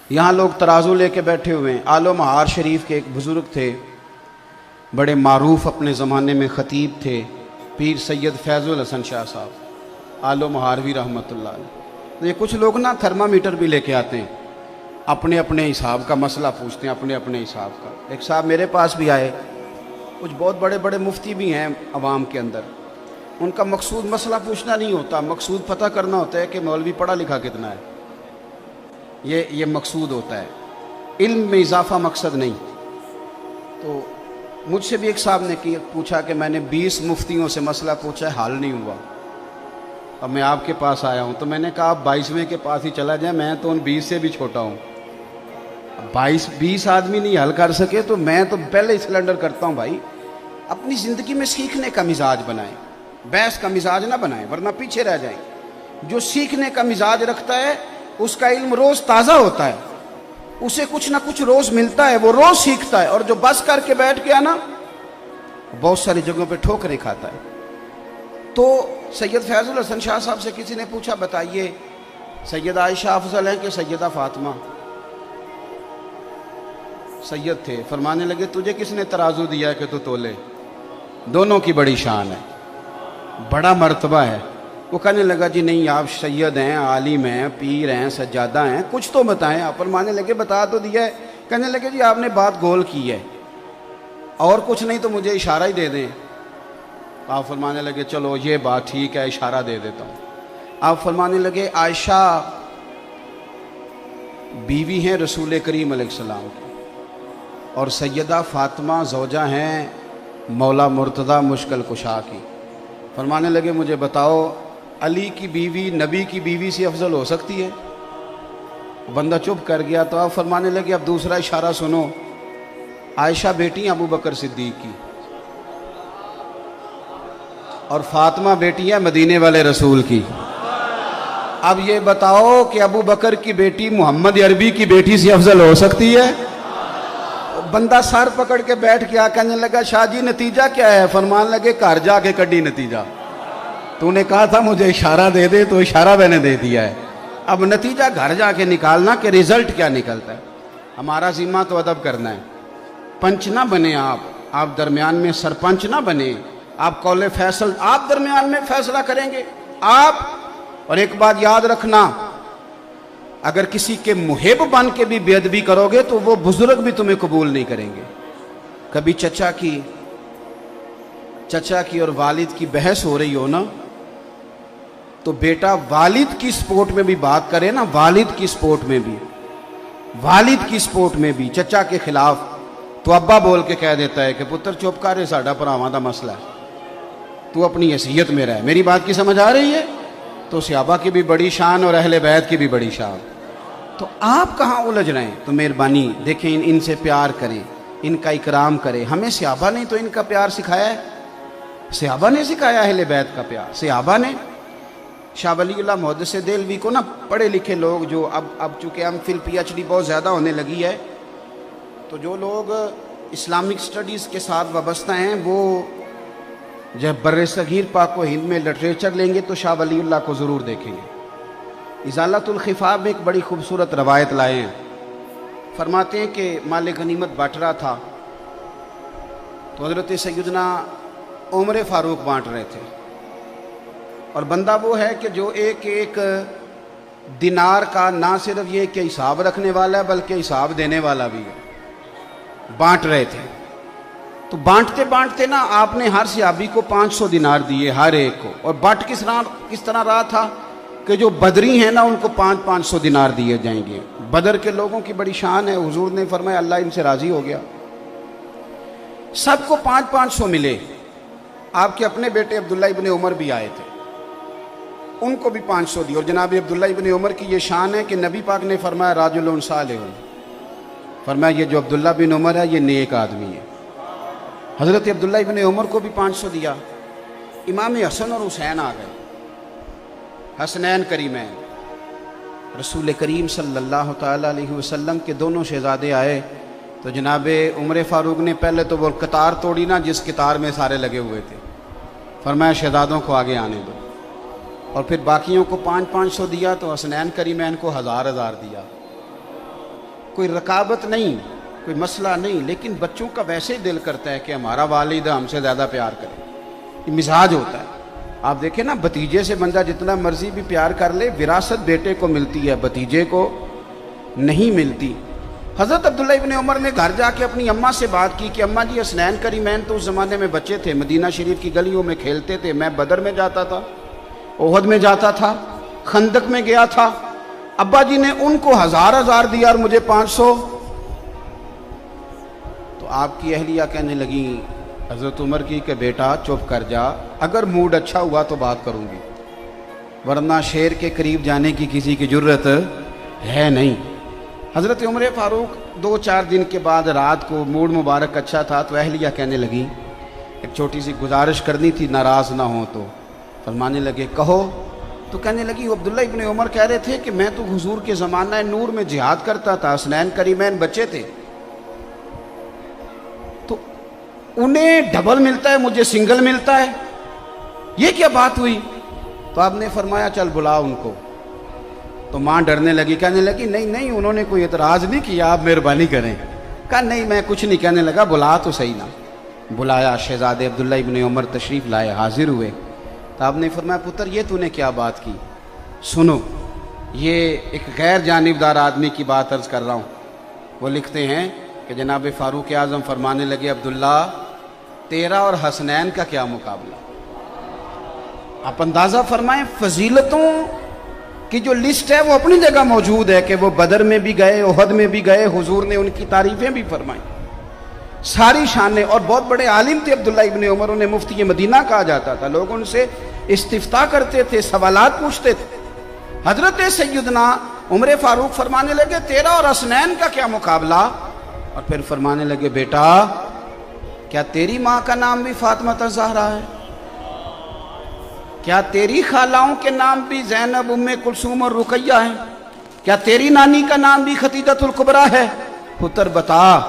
یہاں لوگ ترازو لے کے بیٹھے ہوئے ہیں۔ آل و مہار شریف کے ایک بزرگ تھے، بڑے معروف اپنے زمانے میں خطیب تھے، پیر سید فیض الحسن شاہ صاحب آل و مہاروی رحمۃ اللہ علیہ۔ یہ کچھ لوگ نا تھرمامیٹر بھی لے کے آتے ہیں، اپنے اپنے حساب کا مسئلہ پوچھتے ہیں، اپنے اپنے حساب کا۔ ایک صاحب میرے پاس بھی آئے، کچھ بہت بڑے بڑے مفتی بھی ہیں عوام کے اندر، ان کا مقصود مسئلہ پوچھنا نہیں ہوتا، مقصود پتہ کرنا ہوتا ہے کہ مولوی پڑھا لکھا کتنا ہے، یہ مقصود ہوتا ہے، علم میں اضافہ مقصد نہیں۔ تو مجھ سے بھی ایک صاحب نے پوچھا کہ میں نے 20 مفتیوں سے مسئلہ پوچھا ہے، حل نہیں ہوا، اب میں آپ کے پاس آیا ہوں۔ تو میں نے کہا آپ 22ویں کے پاس ہی چلا جائیں، میں تو ان 20 سے بھی چھوٹا ہوں۔ 20 آدمی نہیں حل کر سکے تو میں تو پہلے ہی سلنڈر کرتا ہوں۔ بھائی اپنی زندگی میں سیکھنے کا مزاج بنائیں، بحث کا مزاج نہ بنائیں ورنہ پیچھے رہ جائیں۔ جو سیکھنے کا مزاج رکھتا ہے اس کا علم روز تازہ ہوتا ہے، اسے کچھ نہ کچھ روز ملتا ہے، وہ روز سیکھتا ہے۔ اور جو بس کر کے بیٹھ گیا نا، بہت ساری جگہوں پہ ٹھوکریں کھاتا ہے۔ تو سید فیض الحسن شاہ صاحب سے کسی نے پوچھا بتائیے سیدہ عائشہ افضل ہیں کہ سیدہ فاطمہ؟ سید تھے، فرمانے لگے تجھے کس نے ترازو دیا کہ تو تولے؟ دونوں کی بڑی شان ہے، بڑا مرتبہ ہے۔ وہ کہنے لگا جی نہیں، آپ سید ہیں، عالم ہیں، پیر ہیں، سجادہ ہیں، کچھ تو بتائیں۔ آپ فرمانے لگے بتا تو دیا ہے۔ کہنے لگے جی آپ نے بات گول کی ہے، اور کچھ نہیں تو مجھے اشارہ ہی دے دیں۔ آپ فرمانے لگے چلو یہ بات ٹھیک ہے، اشارہ دے دیتا ہوں۔ آپ فرمانے لگے عائشہ بیوی ہیں رسول کریم علیہ السلام کی، اور سیدہ فاطمہ زوجہ ہیں مولا مرتضیٰ مشکل کشا کی۔ فرمانے لگے مجھے بتاؤ علی کی بیوی نبی کی بیوی سے افضل ہو سکتی ہے؟ بندہ چپ کر گیا۔ تو آپ فرمانے لگے اب دوسرا اشارہ سنو، عائشہ بیٹی ابو بکر صدیق کی، اور فاطمہ بیٹی ہے مدینے والے رسول کی۔ اب یہ بتاؤ کہ ابو بکر کی بیٹی محمد عربی کی بیٹی سے افضل ہو سکتی ہے؟ بندہ سر پکڑ کے بیٹھ گیا، کہنے لگا شاہ جی نتیجہ کیا ہے؟ فرمان لگے گھر جا کے کڈی نتیجہ، تو نے کہا تھا مجھے اشارہ دے دے، تو اشارہ میں نے دے دیا ہے، اب نتیجہ گھر جا کے نکالنا کہ رزلٹ کیا نکلتا ہے۔ ہمارا ذمہ تو ادب کرنا ہے، پنچ نہ بنے آپ درمیان میں سرپنچ نہ بنے، آپ قول فیصل آپ درمیان میں فیصلہ کریں گے آپ۔ اور ایک بات یاد رکھنا، اگر کسی کے محب بن کے بھی بے ادبی کرو گے تو وہ بزرگ بھی تمہیں قبول نہیں کریں گے۔ کبھی چچا کی اور والد کی بحث ہو رہی ہو نا، تو بیٹا والد کی سپورٹ میں بھی بات کرے نا، والد کی سپورٹ میں بھی چچا کے خلاف، تو ابا بول کے کہہ دیتا ہے کہ پتر چپ کر، ساڈا بھراواں دا مسئلہ ہے، تو اپنی حیثیت میں رہ۔ میری بات کی سمجھ آ رہی ہے؟ تو صحابہ کی بھی بڑی شان اور اہل بیت کی بھی بڑی شان، تو آپ کہاں الجھ رہے ہیں؟ تو مہربانی دیکھیں، ان سے پیار کریں، ان کا اکرام کریں۔ ہمیں صحابہ نے تو ان کا پیار سکھایا ہے، صحابہ نے سکھایا اہل بیت کا پیار، صحابہ نے۔ شاہ ولی اللہ محدث دہلوی کو نا پڑھے لکھے لوگ جو اب چونکہ ہم فی پی ایچ ڈی بہت زیادہ ہونے لگی ہے، تو جو لوگ اسلامک سٹڈیز کے ساتھ وابستہ ہیں وہ جب بر صغیر پاک و ہند میں لٹریچر لیں گے تو شاہ ولی اللہ کو ضرور دیکھیں گے۔ ازالۃ الخفا میں ایک بڑی خوبصورت روایت لائے ہیں، فرماتے ہیں کہ مال غنیمت بانٹ رہا تھا تو حضرت سیدنا عمر فاروق بانٹ رہے تھے، اور بندہ وہ ہے کہ جو ایک ایک دینار کا نہ صرف یہ کہ حساب رکھنے والا ہے بلکہ حساب دینے والا بھی ہے۔ بانٹ رہے تھے تو بانٹتے نا آپ نے ہر صحابی کو 500 دینار دیے ہر ایک کو، اور بٹ کس طرح رہا تھا کہ جو بدری ہیں نا ان کو 500 دینار دیے جائیں گے۔ بدر کے لوگوں کی بڑی شان ہے، حضور نے فرمایا اللہ ان سے راضی ہو گیا، سب کو 500 ملے۔ آپ کے اپنے بیٹے عبداللہ ابن عمر بھی آئے تھے، ان کو بھی 500 دی۔ اور جناب عبداللہ ابن عمر کی یہ شان ہے کہ نبی پاک نے فرمایا راجل صالح، فرمایا یہ جو عبداللہ بن عمر ہے یہ نیک آدمی ہے۔ حضرت عبداللہ ابن عمر کو بھی 500 دیا۔ امام حسن اور حسین آ گئے، حسنین کریمین، رسول کریم صلی اللہ تعالیٰ علیہ وسلم کے دونوں شہزادے آئے تو جناب عمر فاروق نے پہلے تو وہ قطار توڑی نا جس قطار میں سارے لگے ہوئے تھے، فرمایا شہزادوں کو آگے آنے دو، اور پھر باقیوں کو 500 دیا تو حسنین کریمین کو 1000 دیا۔ کوئی رکابت نہیں، کوئی مسئلہ نہیں، لیکن بچوں کا ویسے ہی دل کرتا ہے کہ ہمارا والد ہم سے زیادہ پیار کرے، یہ مزاج ہوتا ہے۔ آپ دیکھیں نا، بھتیجے سے بندہ جتنا مرضی بھی پیار کر لے، وراثت بیٹے کو ملتی ہے، بھتیجے کو نہیں ملتی۔ حضرت عبداللہ ابن عمر نے گھر جا کے اپنی اماں سے بات کی کہ اماں جی، حسنین کریمین تو اس زمانے میں بچے تھے، مدینہ شریف کی گلیوں میں کھیلتے تھے، میں بدر میں جاتا تھا، احد میں جاتا تھا، خندق میں گیا تھا، ابا جی نے ان کو 1000 دیا اور مجھے 500۔ تو آپ کی اہلیہ کہنے لگی حضرت عمر کی کہ بیٹا چپ کر جا، اگر موڈ اچھا ہوا تو بات کروں گی، ورنہ شیر کے قریب جانے کی کسی کی جرت ہے نہیں۔ حضرت عمر فاروق 2-4 دن کے بعد رات کو موڈ مبارک اچھا تھا تو اہلیہ کہنے لگی ایک چھوٹی سی گزارش کرنی تھی، ناراض نہ ہو تو۔ فرمانے لگے کہو۔ تو کہنے لگی عبداللہ ابن عمر کہہ رہے تھے کہ میں تو حضور کے زمانہ نور میں جہاد کرتا تھا، حسنین کریمین بچے تھے، تو انہیں ڈبل ملتا ہے، مجھے سنگل ملتا ہے، یہ کیا بات ہوئی؟ تو آپ نے فرمایا چل بلا ان کو۔ تو ماں ڈرنے لگی، کہنے لگی نہیں نہیں، انہوں نے کوئی اعتراض نہیں کیا، آپ مہربانی کریں۔ کہا نہیں میں کچھ نہیں، کہنے لگا بلا تو صحیح نا۔ بلایا، شہزادے عبداللہ ابن عمر تشریف لائے، حاضر ہوئے۔ تو آپ نے فرمایا پتر یہ تو نے کیا بات کی؟ سنو، یہ ایک غیر جانبدار آدمی کی بات عرض کر رہا ہوں۔ وہ لکھتے ہیں کہ جناب فاروق اعظم فرمانے لگے عبداللہ تیرا اور حسنین کا کیا مقابلہ؟ آپ اندازہ فرمائیں، فضیلتوں کی جو لسٹ ہے وہ اپنی جگہ موجود ہے کہ وہ بدر میں بھی گئے، احد میں بھی گئے، حضور نے ان کی تعریفیں بھی فرمائیں، ساری شانیں، اور بہت بڑے عالم تھے عبداللہ ابن عمر، انہیں مفتی مدینہ کہا جاتا تھا، لوگ ان سے استفتاء کرتے تھے، سوالات پوچھتے تھے۔ حضرت سیدنا عمر فاروق فرمانے لگے تیرا اور حسنین کا کیا مقابلہ؟ اور پھر فرمانے لگے بیٹا کیا تیری ماں کا نام بھی فاطمہ الزہرا ہے؟ کیا تیری خالاؤں کے نام بھی زینب، ام کلثوم اور رقیہ ہیں؟ کیا تیری نانی کا نام بھی خدیجہ الکبریٰ ہے؟ پتر بتا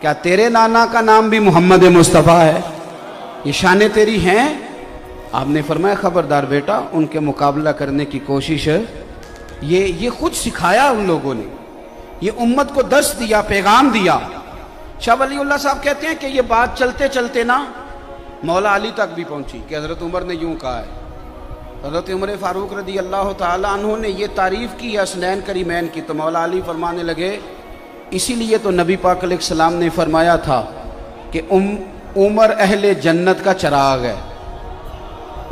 کیا تیرے نانا کا نام بھی محمد مصطفیٰ ہے؟ یہ شانیں تیری ہیں؟ آپ نے فرمایا خبردار بیٹا، ان کے مقابلہ کرنے کی کوشش، یہ خود سکھایا ان لوگوں نے، یہ امت کو درس دیا، پیغام دیا۔ شاہ ولی اللہ صاحب کہتے ہیں کہ یہ بات چلتے چلتے نا مولا علی تک بھی پہنچی کہ حضرت عمر نے یوں کہا ہے۔ حضرت عمر فاروق رضی اللہ تعالیٰ عنہ نے یہ تعریف کی حسنین کریمین کی، تو مولا علی فرمانے لگے اسی لیے تو نبی پاک علیہ السلام نے فرمایا تھا کہ عمر اہل جنت کا چراغ ہے،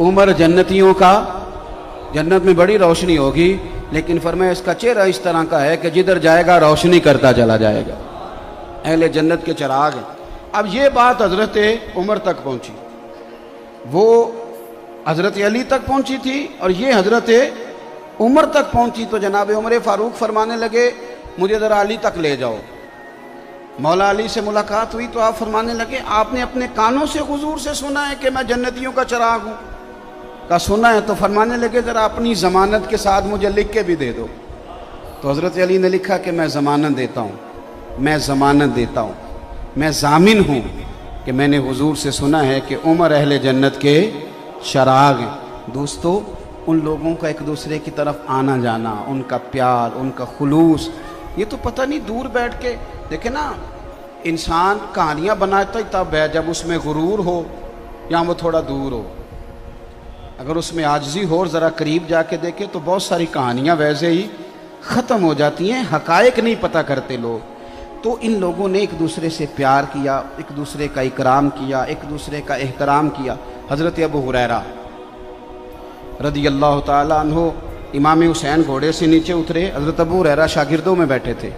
عمر جنتیوں کا، جنت میں بڑی روشنی ہوگی، لیکن فرمایا اس کا چہرہ اس طرح کا ہے کہ جدھر جائے گا روشنی کرتا چلا جائے گا، اہل جنت کے چراغ ہیں۔ اب یہ بات حضرت عمر تک پہنچی، وہ حضرت علی تک پہنچی تھی اور یہ حضرت عمر تک پہنچی، تو جناب عمر فاروق فرمانے لگے مجھے ذرا علی تک لے جاؤ۔ مولا علی سے ملاقات ہوئی تو آپ فرمانے لگے آپ نے اپنے کانوں سے حضور سے سنا ہے کہ میں جنتیوں کا چراغ ہوں؟ کہا سنا ہے۔ تو فرمانے لگے ذرا اپنی ضمانت کے ساتھ مجھے لکھ کے بھی دے دو۔ تو حضرت علی نے لکھا کہ میں ضمانت دیتا ہوں، میں ضمانت دیتا ہوں، میں ضامن ہوں کہ میں نے حضور سے سنا ہے کہ عمر اہل جنت کے چراغ ہیں۔ دوستو، ان لوگوں کا ایک دوسرے کی طرف آنا جانا، ان کا پیار، ان کا خلوص، یہ تو پتہ نہیں دور بیٹھ کے دیکھیں نا، انسان کہانیاں بناتا ہی تب ہے جب اس میں غرور ہو یا وہ تھوڑا دور ہو۔ اگر اس میں عاجزی ہو اور ذرا قریب جا کے دیکھے تو بہت ساری کہانیاں ویسے ہی ختم ہو جاتی ہیں، حقائق نہیں پتہ کرتے لوگ۔ تو ان لوگوں نے ایک دوسرے سے پیار کیا، ایک دوسرے کا اکرام کیا، ایک دوسرے کا احترام کیا۔ حضرت ابو ہریرہ رضی اللہ تعالیٰ عنہ، امام حسین گھوڑے سے نیچے اترے، حضرت ابو ہریرہ شاگردوں میں بیٹھے تھے،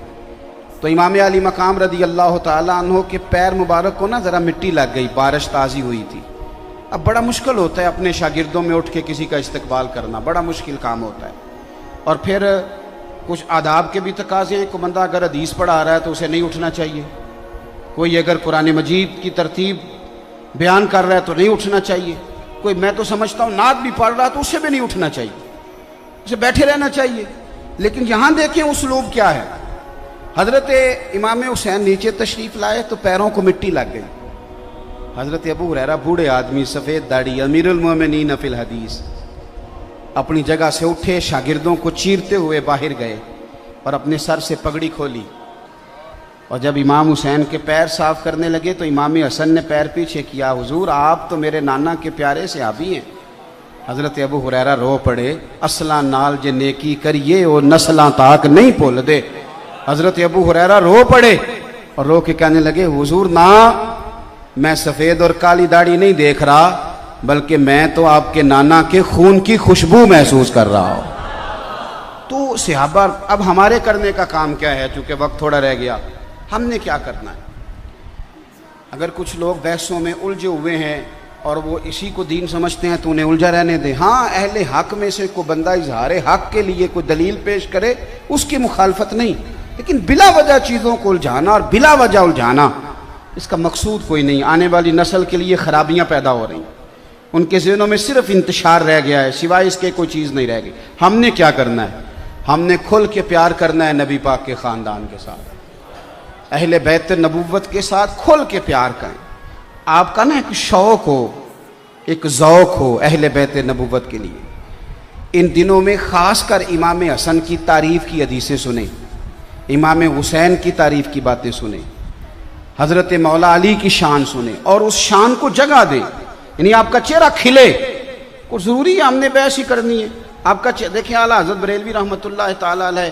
تو امام علی مقام رضی اللہ تعالیٰ عنہ کے پیر مبارک کو نا ذرا مٹی لگ گئی، بارش تازی ہوئی تھی۔ اب بڑا مشکل ہوتا ہے اپنے شاگردوں میں اٹھ کے کسی کا استقبال کرنا، بڑا مشکل کام ہوتا ہے، اور پھر کچھ آداب کے بھی تقاضے ہیں۔ کوئی بندہ اگر حدیث پڑھا رہا ہے تو اسے نہیں اٹھنا چاہیے، کوئی اگر قرآن مجید کی ترتیب بیان کر رہا ہے تو نہیں اٹھنا چاہیے، کوئی میں تو سمجھتا ہوں نعت بھی پڑھ رہا ہے تو اسے بھی نہیں اٹھنا چاہیے، اسے بیٹھے رہنا چاہیے۔ لیکن یہاں دیکھیں اسلوب کیا ہے۔ حضرت امام حسین نیچے تشریف لائے تو پیروں کو مٹی لگ گئی۔ حضرت ابو ہریرہ بوڑھے آدمی، سفید داڑھی، امیر المومنین فی الحدیث، اپنی جگہ سے اٹھے، شاگردوں کو چیرتے ہوئے باہر گئے اور اپنے سر سے پگڑی کھولی اور جب امام حسین کے پیر صاف کرنے لگے تو امام حسن نے پیر پیچھے کیا، حضور آپ تو میرے نانا کے پیارے صحابی ہیں۔ حضرت ابو ہریرہ رو پڑے، اصلاں نال جے نیکی کریے وہ نسلاں تاک نہیں بھول دے۔ حضرت ابو ہریرہ رو پڑے اور رو کے کہنے لگے، حضور نہ، میں سفید اور کالی داڑھی نہیں دیکھ رہا، بلکہ میں تو آپ کے نانا کے خون کی خوشبو محسوس کر رہا ہوں۔ تو صحابہ، اب ہمارے کرنے کا کام کیا ہے؟ چونکہ وقت تھوڑا رہ گیا، ہم نے کیا کرنا ہے؟ اگر کچھ لوگ بحثوں میں الجھے ہوئے ہیں اور وہ اسی کو دین سمجھتے ہیں تو انہیں الجھا رہنے دیں۔ ہاں، اہل حق میں سے کوئی بندہ اظہار حق کے لیے کوئی دلیل پیش کرے، اس کی مخالفت نہیں، لیکن بلا وجہ چیزوں کو الجھانا اور بلا وجہ الجھانا، اس کا مقصود کوئی نہیں۔ آنے والی نسل کے لیے خرابیاں پیدا ہو رہی ہیں، ان کے ذہنوں میں صرف انتشار رہ گیا ہے، سوائے اس کے کوئی چیز نہیں رہ گئی۔ ہم نے کیا کرنا ہے؟ ہم نے کھل کے پیار کرنا ہے نبی پاک کے خاندان کے ساتھ، اہل بیت نبوت کے ساتھ کھل کے پیار کریں۔ آپ کا نا ایک شوق ہو، ایک ذوق ہو اہل بیت نبوت کے لیے۔ ان دنوں میں خاص کر امام حسن کی تعریف کی حدیثیں سنیں، امام حسین کی تعریف کی باتیں سنیں، حضرت مولا علی کی شان سنیں اور اس شان کو جگہ دیں، یعنی آپ کا چہرہ کھلے۔ کو ضروری ہے ہم نے بحث ہی کرنی ہے آپ کا دیکھیں اعلیٰ حضرت بریلوی رحمۃ اللہ تعالی علیہ،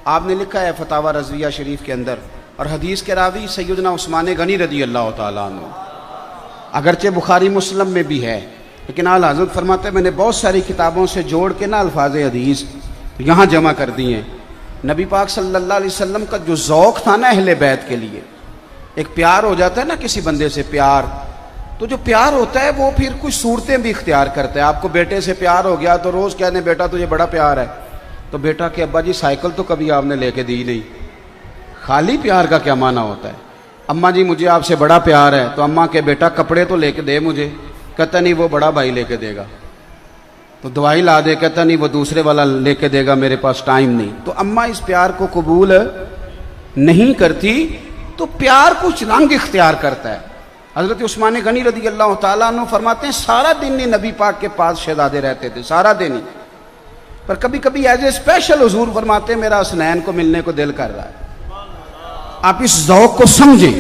آپ نے لکھا ہے فتاوی رضویہ شریف کے اندر، اور حدیث کے راوی سیدنا عثمان غنی رضی اللہ تعالیٰ عنہ، اگرچہ بخاری مسلم میں بھی ہے، لیکن اعلیٰ حضرت فرماتے ہیں میں نے بہت ساری کتابوں سے جوڑ کے نا الفاظ حدیث یہاں جمع کر دی ہیں۔ نبی پاک صلی اللہ علیہ وسلم کا جو ذوق تھا نا اہل بیت کے لیے، ایک پیار ہو جاتا ہے نا کسی بندے سے پیار، تو جو پیار ہوتا ہے وہ پھر کچھ صورتیں بھی اختیار کرتا ہے۔ آپ کو بیٹے سے پیار ہو گیا تو روز کہنے بیٹا تجھے بڑا پیار ہے، تو بیٹا کہ ابا جی سائیکل تو کبھی آپ نے لے کے دی نہیں۔ خالی پیار کا کیا معنی ہوتا ہے؟ اماں جی مجھے آپ سے بڑا پیار ہے، تو اماں کہ بیٹا کپڑے تو لے کے دے مجھے، کہتا نہیں وہ بڑا بھائی لے کے دے گا، تو دوائی لا دے، کہتا نہیں وہ دوسرے والا لے کے دے گا، میرے پاس ٹائم نہیں۔ تو اماں اس پیار کو قبول نہیں کرتی، تو پیار کچھ رنگ اختیار کرتا ہے۔ حضرت عثمان غنی رضی اللہ تعالیٰ عنہ فرماتے ہیں سارا دن ہی نبی پاک کے پاس شہزادے رہتے تھے، سارا دن ہی، پر کبھی کبھی ایز اے اسپیشل حضور فرماتے ہیں میرا حسنین کو ملنے کو دل کر رہا ہے۔ آپ اس ذوق کو سمجھیں،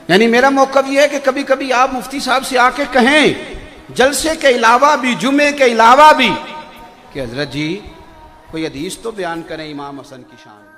یعنی میرا موقف یہ ہے کہ کبھی کبھی آپ مفتی صاحب سے آ کے کہیں جلسے کے علاوہ بھی، جمعے کے علاوہ بھی، کہ حضرت جی کوئی حدیث تو بیان کریں امام حسن کی شان۔